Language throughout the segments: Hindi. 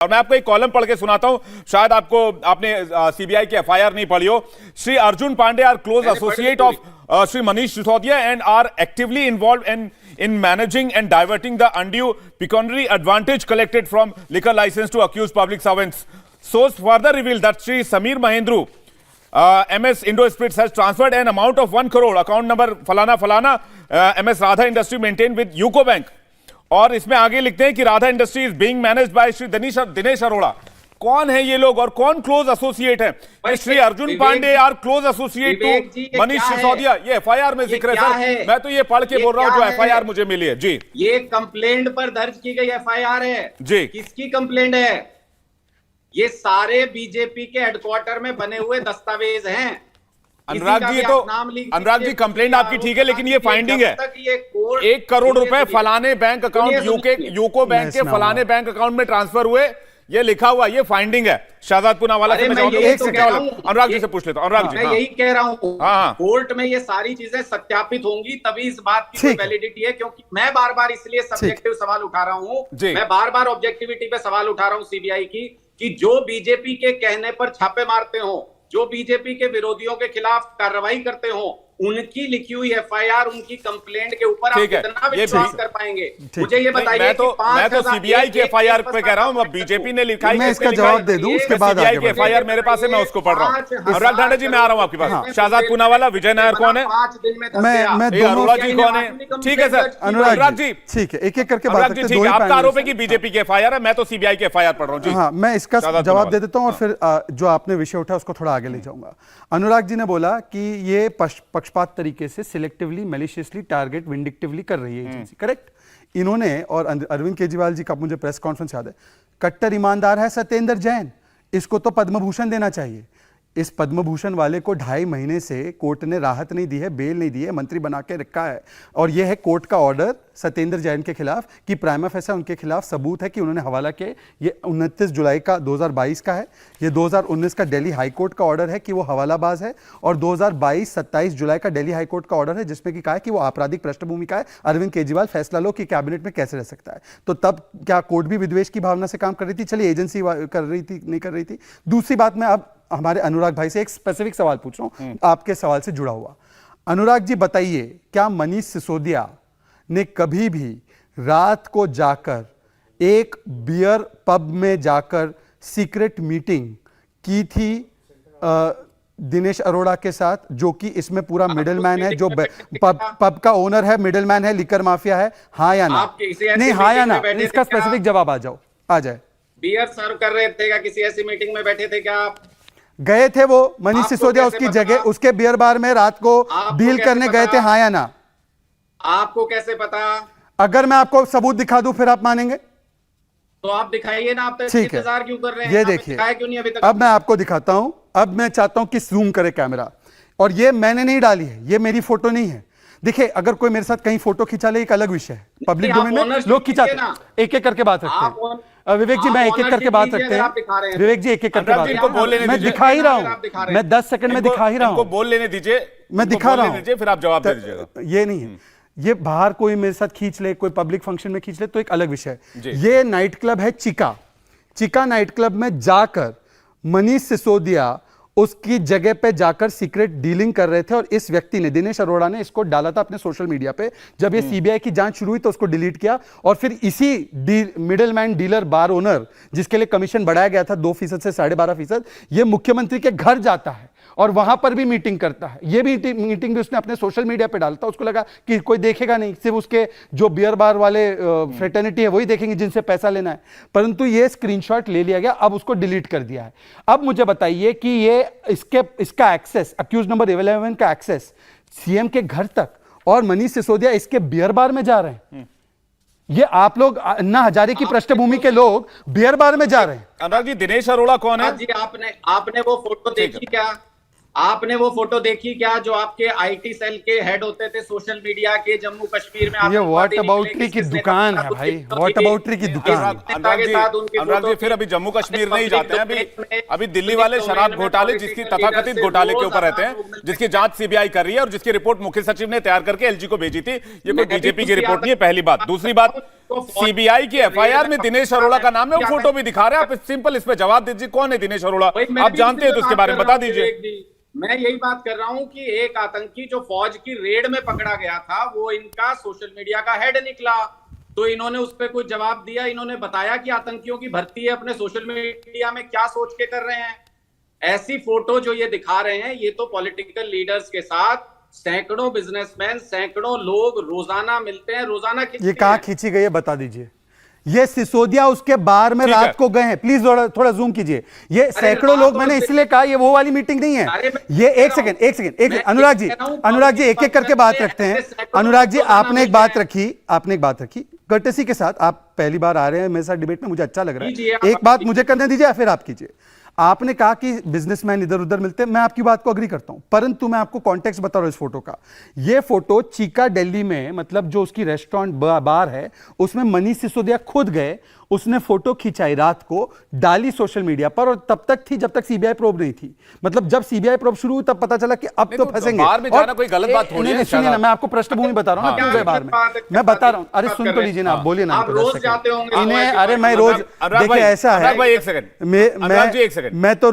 और मैं आपको एक कॉलम पढ़ के सुनाता हूं, शायद आपने सीबीआई की एफआईआर नहीं पढ़ी हो। Shri Arjun Pandey are close associate of Sri Manish Sisodia and are actively involved in managing and diverting the undue pecuniary advantage collected from liquor license to accused public servants. Source further revealed that Sri Samir Mahendru, MS Indo Spirits, has transferred an amount of 1 crore, account number falana falana, MS Radha Industry maintained with UCO Bank. और इसमें आगे लिखते हैं कि Radha industry is being managed by Shri Dinesh Arora. कौन है ये लोग और कौन क्लोज एसोसिएट है? Shri Arjun Pandey are close associate to Manish Sisodia. ये एफआईआर में जिक्र है सर, मैं तो ये पढ़ के बोल रहा हूँ जो एफआईआर मुझे मिली है जी। ये कंप्लेंट पर दर्ज की गई एफआईआर है जी। किसकी कंप्लेंट है? ये सारे बीजेपी के हेडक्वार्टर में बने हुए दस्तावेज हैं। अनुराग जी, तो अनुराग जी कंप्लेंट आपकी ठीक है, लेकिन ये फाइंडिंग है 1 करोड़ रुपए फलाने बैंक अकाउंट यूको बैंक के फलाने बैंक अकाउंट में ट्रांसफर हुए, ये लिखा हुआ, ये फाइंडिंग है। शहजाद पूनावाला से अनुराग जी से पूछ लेता हूं। अनुराग जी, मैं यही कह रहा हूं, कोर्ट में ये सारी चीजें सत्यापित होंगी तभी इस बात की वैलिडिटी है। क्योंकि मैं बार बार इसलिए सब्जेक्टिव सवाल उठा रहा हूं, मैं बार बार ऑब्जेक्टिविटी पे सवाल उठा रहा हूं सीबीआई की, कि जो बीजेपी के कहने पर छापे मारते हो, जो बीजेपी के विरोधियों के खिलाफ कार्रवाई करते हो, उनकी लिखी हुई एफआईआर, उनकी कंप्लेंट के ऊपर आप कितना विश्वास कर पाएंगे? मुझे ये बताइए। मैं तो सीबीआई की एफआईआर पे कह रहा हूं, बीजेपी ने लिखा है, मैं इसका जवाब दे दूं उसके बाद। सीबीआई की एफआईआर मेरे पास है, मैं उसको पढ़ रहा हूं। अनुराग ठाणे जी, मैं आ रहा हूं आपके पास। शहजाद पूनावाला, विजय नायर कौन है? 5 दिन में अरोड़ा जी कौन है? ठीक है सर, अनुराग जी ठीक है, एक एक करके बात करते हैं। आपका आरोप है कि बीजेपी की एफआईआर है, मैं तो सीबीआई की एफआईआर पढ़ रहा हूं जी। हाँ, मैं इसका जवाब दे देता हूं और फिर जो आपने विषय उठा उसको थोड़ा आगे ले जाऊंगा। अनुराग जी ने बोला कि ये पक्षपात तरीके से सिलेक्टिवली, मैलिशियसली, टारगेट, विंडिक्टिवली कर रही है एजेंसी, करेक्ट। इन्होंने, और अरविंद केजरीवाल जी का मुझे प्रेस कॉन्फ्रेंस याद है, कट्टर ईमानदार है सत्येंद्र जैन, इसको तो पद्म भूषण देना चाहिए। इस पद्म भूषण वाले को 2.5 महीने से कोर्ट ने राहत नहीं दी है, बेल नहीं दी है, मंत्री बना के रखा है। और यह है कोर्ट का ऑर्डर सत्येंद्र जैन के खिलाफ कि प्राइमा फेसा उनके खिलाफ सबूत है कि उन्होंने हवाला के। ये 29 जुलाई का 2022 का है। ये 2019 का दिल्ली हाई कोर्ट का ऑर्डर है कि वो हवालाबाज है, और 2022 27 जुलाई का दिल्ली हाई कोर्ट का ऑर्डर है जिसमें कि कहा है कि वो आपराधिक पृष्ठभूमि का है। अरविंद केजरीवाल फैसला लो कि कैबिनेट में कैसे रह सकता है। तो तब क्या कोर्ट भी विद्वेष की भावना से काम कर रही थी? चलिए, एजेंसी कर रही थी, नहीं कर रही थी। दूसरी बात, मैं अब हमारे अनुराग भाई से एक स्पेसिफिक सवाल पूछ रहा हूं, आपके सवाल से जुड़ा हुआ। अनुराग जी बताइए, क्या मनीष सिसोदिया ने कभी भी रात को जाकर एक बियर पब में जाकर सीक्रेट मीटिंग की थी दिनेश अरोड़ा के साथ, जो कि इसमें पूरा मिडलमैन है, जो पब का ओनर है, मिडलमैन है, लिकर माफिया है? हाँ या ना? नहीं, हाँ या ना? इसका स्पेसिफिक जवाब आ जाए। बियर सर्व कर रहे थे क्या? किसी ऐसी मीटिंग में बैठे थे क्या आप? गए थे वो मनीष सिसोदिया उसकी जगह, उसके बियर बार में रात को डील करने गए थे, हाँ या ना? आपको कैसे पता? अगर मैं आपको सबूत दिखा दूं फिर आप मानेंगे? तो आप दिखाइए ना। आप तो इंतजार क्यों कर रहे हैं? ये देखिए, अब मैं आपको दिखाता हूं। अब मैं चाहता हूं कि जूम करे कैमरा, और ये मैंने नहीं डाली है, ये मेरी फोटो नहीं है। देखिए, अगर कोई मेरे साथ कहीं फोटो खिंचा ले, एक अलग विषय है। पब्लिक डोमेन में लोग खिंचाते हैं, एक एक करके बात रखते हैं। विवेक जी, मैं एक एक करके बात रखते हैं। विवेक जी, एक एक करके बात, मैं दिखा ही रहा हूं, मैं 10 सेकंड में दिखा ही रहा हूं। बोल लेने दीजिए, मैं दिखा रहा हूं, फिर आप जवाब दे दीजिएगा। ये नहीं है, ये बाहर कोई मेरे साथ खींच ले, कोई पब्लिक फंक्शन में खींच ले तो एक अलग विषय है। ये नाइट क्लब है चिका नाइट क्लब में जाकर मनीष सिसोदिया उसकी जगह पे जाकर सीक्रेट डीलिंग कर रहे थे, और इस व्यक्ति ने, दिनेश अरोड़ा ने, इसको डाला था अपने सोशल मीडिया पे। जब ये सीबीआई की जांच शुरू हुई तो उसको डिलीट किया, और फिर इसी मिडलमैन, डीलर, बार ओनर, जिसके लिए कमीशन बढ़ाया गया था 2% से 12.5%, ये मुख्यमंत्री के घर जाता है और वहां पर भी मीटिंग करता है। ये भी मीटिंग भी उसने अपने सोशल मीडिया पे डालता। उसको लगा कि कोई देखेगा नहीं, सिर्फ उसके जो बियर बार वाले फ्रेटर्निटी है वही देखेंगे जिनसे पैसा लेना है। परंतु ये स्क्रीनशॉट ले लिया गया, अब उसको डिलीट कर दिया है। अब मुझे बताइए कि ये इसका एक्सेस, अक्यूज नंबर 11 का एक्सेस सीएम के घर तक, और मनीष सिसोदिया इसके बियर बार में जा रहे हैं। ये आप लोग अन्ना हजारे की पृष्ठभूमि के लोग बियर बार में जा रहे हैं। अनुराग जी, दिनेश अरोड़ा कौन है? जी, आपने वो फोटो देखी क्या? आपने वो फोटो देखी क्या जो आपके आईटी सेल के हेड होते थे सोशल मीडिया के जम्मू कश्मीर में? ये व्हाट अबाउटरी की दुकान है भाई, व्हाट अबाउटरी की दुकान। अनुराग जी, फिर अभी जम्मू कश्मीर नहीं जाते हैं, अभी दिल्ली वाले शराब घोटाले, जिसकी तथाकथित घोटाले के ऊपर रहते हैं, जिसकी जांच सीबीआई कर रही है और जिसकी रिपोर्ट मुख्य सचिव ने तैयार करके एलजी को भेजी थी। ये कोई बीजेपी की रिपोर्ट नहीं है, पहली बात। दूसरी बात, आपको सीबीआई की एफआईआर में दिनेश अरोड़ा का नाम है, वो फोटो भी दिखा रहे हैं। आप सिंपल इस पे जवाब दीजिए, कौन है दिनेश अरोड़ा? आप जानते हैं तो उसके बारे में बता दीजिए। मैं यही बात कर रहा हूं कि एक आतंकी जो फौज की रेड में पकड़ा गया था, वो इनका सोशल मीडिया का हेड निकला, तो इन्होंने उस पर कुछ जवाब दिया। इन्होंने बताया कि आतंकियों की भर्ती है, अपने सोशल मीडिया में क्या सोच के कर रहे हैं। ऐसी फोटो जो ये दिखा रहे हैं, ये तो पॉलिटिकल लीडर्स के साथ सैकड़ों बिजनेसमैन, सैकड़ों लोग रोजाना मिलते हैं, रोजाना। ये कहाँ खींची गई है बता दीजिए। ये सिसोदिया उसके बार में रात को गए हैं, प्लीज थोड़ा जूम कीजिए। ये सैकड़ों लोग, मैंने इसलिए कहा ये वो वाली मीटिंग नहीं है। ये एक सेकंड अनुराग जी एक एक करके बात रखते हैं। अनुराग जी आपने एक बात रखी कर्टेसी के साथ। आप पहली बार आ रहे हैं मेरे साथ डिबेट में, मुझे अच्छा लग रहा है। एक बात मुझे करने दीजिए, फिर आप कीजिए। आपने कहा कि बिजनेसमैन इधर उधर मिलते हैं, मैं आपकी बात को अग्री करता हूं, परंतु मैं आपको कॉन्टेक्स्ट बता रहा हूं इस फोटो का। ये फोटो चीका दिल्ली में, मतलब जो उसकी रेस्टोरेंट बार है, उसमें मनीष सिसोदिया खुद गए, उसने फोटो खिंचाई, रात को डाली सोशल मीडिया पर, और तब तक थी जब तक सीबीआई प्रोब नहीं थी। मतलब जब सीबीआई प्रोब शुरू हुई तब पता चला कि अब तो फंसेंगे। बाहर में जाना कोई गलत बात थोड़ी है। सुनिए ना, मैं आपको पृष्ठभूमि बता रहा हूं ना, क्यों गए बाहर में, मैं बता रहा हूं। अरे सुन तो लीजिए ना, आप बोलिए ना। आप रोज जाते होंगे इन्हें, अरे मैं रोज, देखिए ऐसा है, मैं तो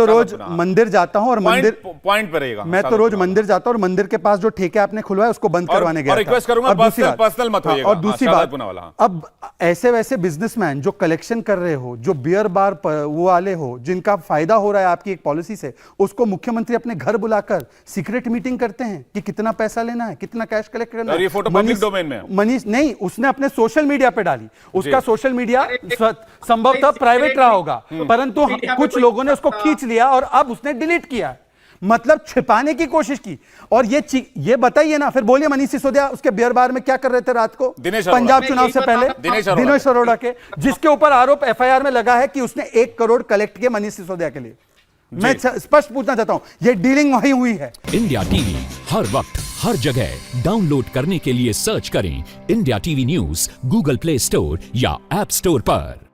रोज मंदिर जाता हूं, और मंदिर पॉइंट पर रहेगा। मैं तो रोज मंदिर जाता हूं, और मंदिर के पास जो ठेके आपने खुलवाया उसको बंद करवाने गया। रिक्वेस्ट करूंगा पर्सनल मत होइएगा। और दूसरी बात, अब ऐसे वैसे बिजनेसमैन जो कलेक्शन कर रहे हो, जो बियर बार वो वाले हो, जिनका फायदा हो रहा है आपकी एक पॉलिसी से, उसको मुख्यमंत्री अपने घर बुलाकर सीक्रेट मीटिंग करते हैं कि कितना पैसा लेना है, कितना कैश कलेक्ट करना है। ये फोटो पब्लिक डोमेन में है। मनीष नहीं, उसने अपने सोशल मीडिया पे डाली। उसका सोशल मीडिया संभवतः प्राइवेट रहा होगा, परंतु कुछ लोगों ने उसको खींच लिया और अब उसने डिलीट किया, मतलब छिपाने की कोशिश की। और ये बताइए ना, फिर बोलिए मनीष सिसोदिया उसके बियर बार में क्या कर रहे थे रात को पंजाब चुनाव से पहले? दिनेश अरोड़ा के, जिसके ऊपर आरोप एफआईआर में लगा है कि उसने 1 करोड़ कलेक्ट किए मनीष सिसोदिया के लिए। मैं स्पष्ट पूछना चाहता हूं, ये डीलिंग वही हुई है। इंडिया टीवी हर वक्त हर जगह डाउनलोड करने के लिए सर्च करें India TV news Google play store या ऐप स्टोर पर।